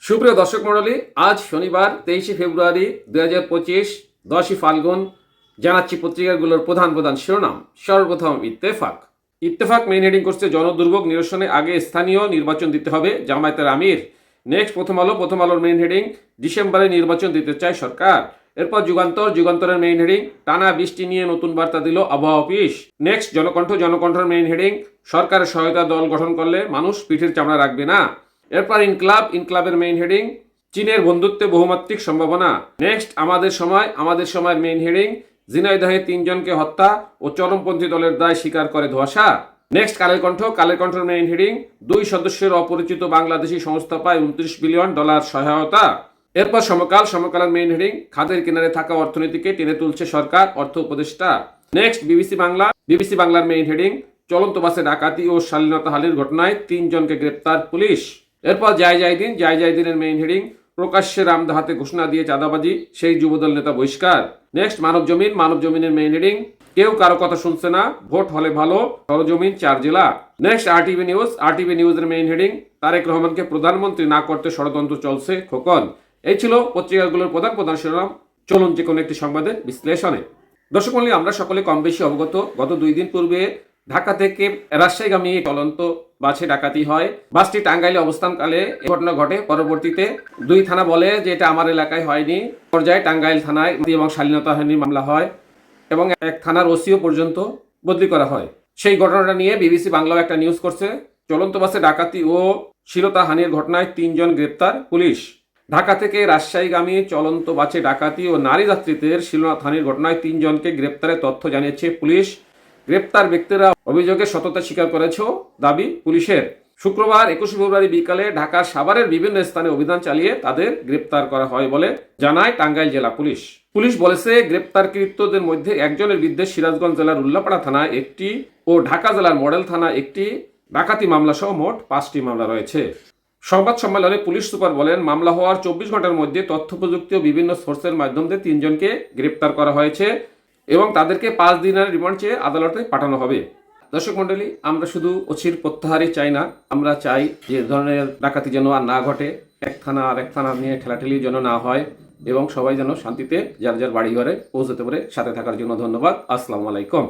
সুপ্রিয় দর্শক মণ্ডলী, আজ শনিবার 23শে ফেব্রুয়ারি 2025, 10ই ফাল্গুন। জানাচ্ছি পত্রিকাগুলোর প্রধান প্রধান শিরোনাম। সর্বপ্রথম ইত্তেফাক। ইত্তেফাক মেইন হেডিং করছে জনদুর্ভোগ নিরসনে আগে স্থানীয় নির্বাচন দিতে হবে জামায়াতের আমির। নেক্সট প্রথম আলো। প্রথম আলোর মেইন হেডিং ডিসেম্বরে নির্বাচন দিতে চায় সরকার। এরপর যুগান্তর। যুগান্তরের মেইন হেডিং টানা বৃষ্টি নিয়ে নতুন বার্তা দিল আবহাওয়া অফিস। নেক্সট জনকণ্ঠ। জনকণ্ঠের মেইন হেডিং সরকারের সহায়তা দল গঠন করলে মানুষ পিঠের চামড়া রাখবে না। এরপর ইনকলাব। ইনকলাবের মেইন হেডিং চীনের বন্ধুত্বে বহুমাত্রিক সম্ভাবনা। নেক্সট আমাদের সময়। আমাদের সময়ের মেইন হেডিং ঝিনাইদহে 3 জনকে হত্যা ও চরমপন্থী দলের দায় স্বীকার করে ধোঁয়াশা। নেক্সট কালের কণ্ঠ। কালের কণ্ঠের মেইন হেডিং 2 সদস্যের অপরিচিত বাংলাদেশি সংস্থা পায় $29 বিলিয়ন সহায়তা। এরপর সমকাল। সমকালের মেইন হেডিং খাদের কিনারে থাকা অর্থনীতিকে টেনে তুলছে সরকার, অর্থ উপদেষ্টা। Next BBC Bangla. বিবিসি বাংলার মেইন হেডিং চলন্ত বাসে ডাকাতি ও শালীনতাহানির ঘটনায় 3 জনকে গ্রেপ্তার পুলিশ। এরপর জয় জয় দিন। জয় জয় দিনের মেইন হেডিং প্রকাশ্যে রামদাহাতে ঘোষণা দিয়ে চাঁদাবাজি, সেই যুবদল নেতা বহিষ্কার। নেক্সট মানব জমিন। মানব জমিনের মেইন হেডিং কেউ কারো কথা শুনছে না, ভোট হলে ভালো, সরজমিন 4 জেলা। Next RTV news. আরটিভি নিউজের মেইন হেডিং তারেক রহমানকে প্রধানমন্ত্রী না করতে ষড়যন্ত্র চলছে খোকন। এই ছিল পত্রিকাগুলোর প্রধান প্রধান শিরোনাম। চলুন যে কোনো একটি সংবাদের বিশ্লেষণে। দর্শক মণ্ডলী, আমরা সকলে কম বেশি অবগত। গত 2 দিন পূর্বে ঢাকা থেকে রাজশাহীগামী চলন্ত বাসে ডাকাতি হয়। বাসটি টাঙ্গাইলে অবস্থানকালে এই ঘটনা ঘটে। পরবর্তীতে 2 থানা বলে যে এটা আমার এলাকায় হয়নি। পর্যায়ে টাঙ্গাইল থানায় এবং শালীনতাহানির মামলা হয় এবং 1 থানার ওসিও পর্যন্ত বদলি করা হয়। সেই ঘটনাটা নিয়ে বিবিসি বাংলাও একটা নিউজ করছে। চলন্ত বাসে ডাকাতি ও শ্লীলতাহানির ঘটনায় 3 জন গ্রেপ্তার পুলিশ। ঢাকা থেকে রাজশাহীগামী চলন্ত বাসে ডাকাতি ও নারী যাত্রীদের শ্লীলতাহানির ঘটনায় 3 জনকে গ্রেপ্তারের তথ্য জানিয়েছে পুলিশ। গ্রেপ্তার ব্যক্তিরা অভিযোগের সততা স্বীকার করেছে দাবি পুলিশের। শুক্রবার 21শে ফেব্রুয়ারি বিকালে ঢাকার সাভারের বিভিন্ন স্থানে অভিযান চালিয়ে তাদের গ্রেপ্তার করা হয় বলে জানায় টাঙ্গাইল জেলা পুলিশ। পুলিশ বলেছে, গ্রেপ্তারকৃতদের মধ্যে একজনের বিরুদ্ধে সিরাজগঞ্জ জেলার উল্লাপাড়া থানায় 1টি ও ঢাকা জেলার মডেল থানায় 1টি ডাকাতি মামলা সহ মোট 5টি মামলা রয়েছে। সংবাদ সম্মেলনে পুলিশ সুপার বলেন, মামলা হওয়ার 24 ঘন্টার মধ্যে তথ্য প্রযুক্তি ও বিভিন্ন সোর্সের মাধ্যমে 3 জনকে গ্রেপ্তার করা হয়েছে এবং তাদেরকে 5 দিনের রিমান্ড চেয়ে আদালতে পাঠানো হবে। দর্শক মণ্ডলী, আমরা শুধু অচির প্রত্যাহারই চাই না, আমরা চাই যে ধরনের ডাকাতি যেন আর না ঘটে, এক থানা আর এক থানা নিয়ে ঠেলাঠেলি যেন না হয় এবং সবাই যেন শান্তিতে যার যার বাড়ি ঘরে পৌঁছতে পারে। সাথে থাকার জন্য ধন্যবাদ। আসসালামু আলাইকুম।